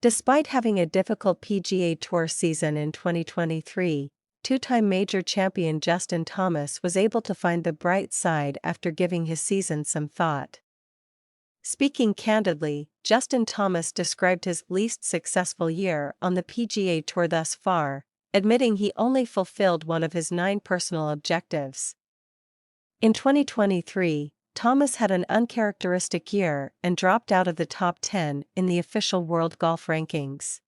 Despite having a difficult PGA Tour season in 2023, two-time major champion Justin Thomas was able to find the bright side after giving his season some thought. Speaking candidly, Justin Thomas described his least successful year on the PGA Tour thus far, admitting he only fulfilled one of his 9 personal objectives. In 2023, Thomas had an uncharacteristic year and dropped out of the top 10 in the official world golf rankings.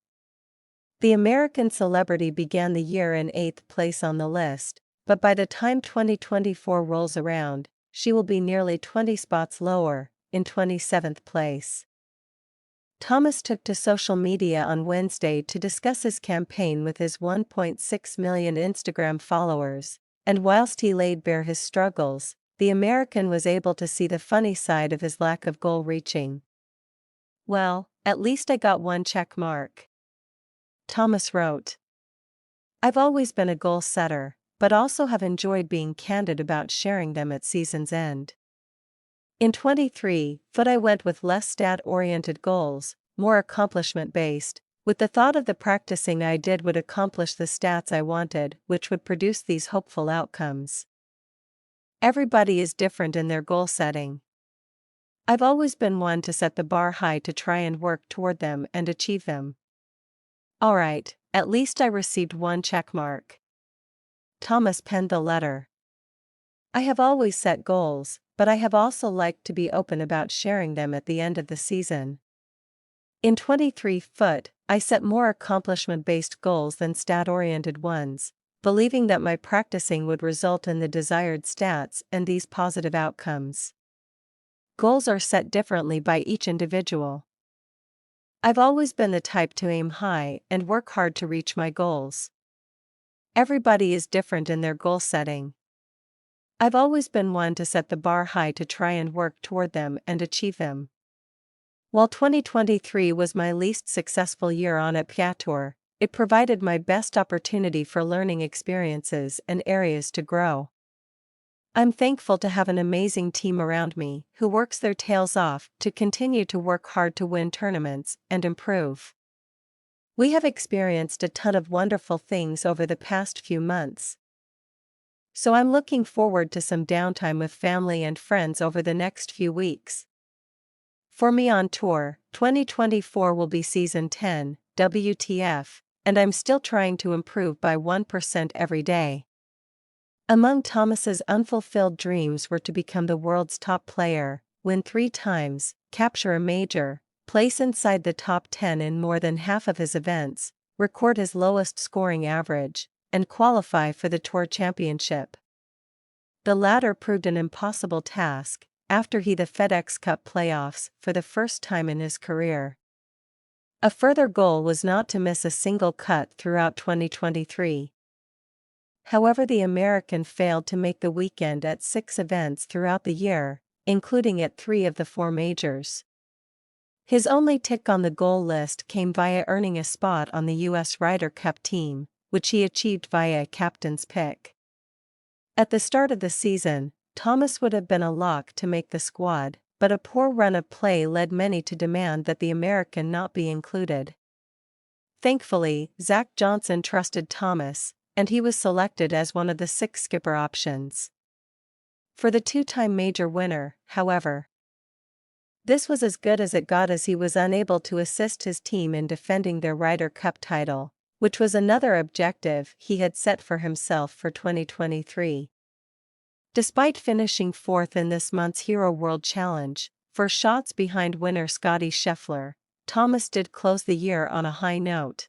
The American celebrity began the year in 8th place on the list, but by the time 2024 rolls around, she will be nearly 20 spots lower, in 27th place. Thomas took to social media on Wednesday to discuss his campaign with his 1.6 million Instagram followers, and whilst he laid bare his struggles, the American was able to see the funny side of his lack of goal reaching. "Well, at least I got one check mark," Thomas wrote. "I've always been a goal setter, but also have enjoyed being candid about sharing them at season's end. In 23, I went with less stat-oriented goals, more accomplishment-based, with the thought of the practicing I did would accomplish the stats I wanted, which would produce these hopeful outcomes. Everybody is different in their goal setting. I've always been one to set the bar high to try and work toward them and achieve them. Alright, at least I received one check mark." Thomas penned the letter. "I have always set goals, but I have also liked to be open about sharing them at the end of the season. In 23, I set more accomplishment-based goals than stat-oriented ones, believing that my practicing would result in the desired stats and these positive outcomes. Goals are set differently by each individual. I've always been the type to aim high and work hard to reach my goals. Everybody is different in their goal setting. I've always been one to set the bar high to try and work toward them and achieve them. While 2023 was my least successful year on a PGA Tour, it provided my best opportunity for learning experiences and areas to grow. I'm thankful to have an amazing team around me who works their tails off to continue to work hard to win tournaments and improve. We have experienced a ton of wonderful things over the past few months. So I'm looking forward to some downtime with family and friends over the next few weeks. For me on tour, 2024 will be season 10, WTF, and I'm still trying to improve by 1% every day." Among Thomas's unfulfilled dreams were to become the world's top player, win 3 times, capture a major, place inside the top 10 in more than half of his events, record his lowest scoring average, and qualify for the Tour Championship. The latter proved an impossible task, after the FedEx Cup playoffs for the first time in his career. A further goal was not to miss a single cut throughout 2023. However, the American failed to make the weekend at 6 events throughout the year, including at 3 of the 4 majors. His only tick on the goal list came via earning a spot on the U.S. Ryder Cup team, which he achieved via a captain's pick. At the start of the season, Thomas would have been a lock to make the squad, but a poor run of play led many to demand that the American not be included. Thankfully, Zach Johnson trusted Thomas, and he was selected as one of the 6 skipper options. For the 2-time major winner, however, this was as good as it got, as he was unable to assist his team in defending their Ryder Cup title, which was another objective he had set for himself for 2023. Despite finishing 4th in this month's Hero World Challenge, 4 shots behind winner Scottie Scheffler, Thomas did close the year on a high note.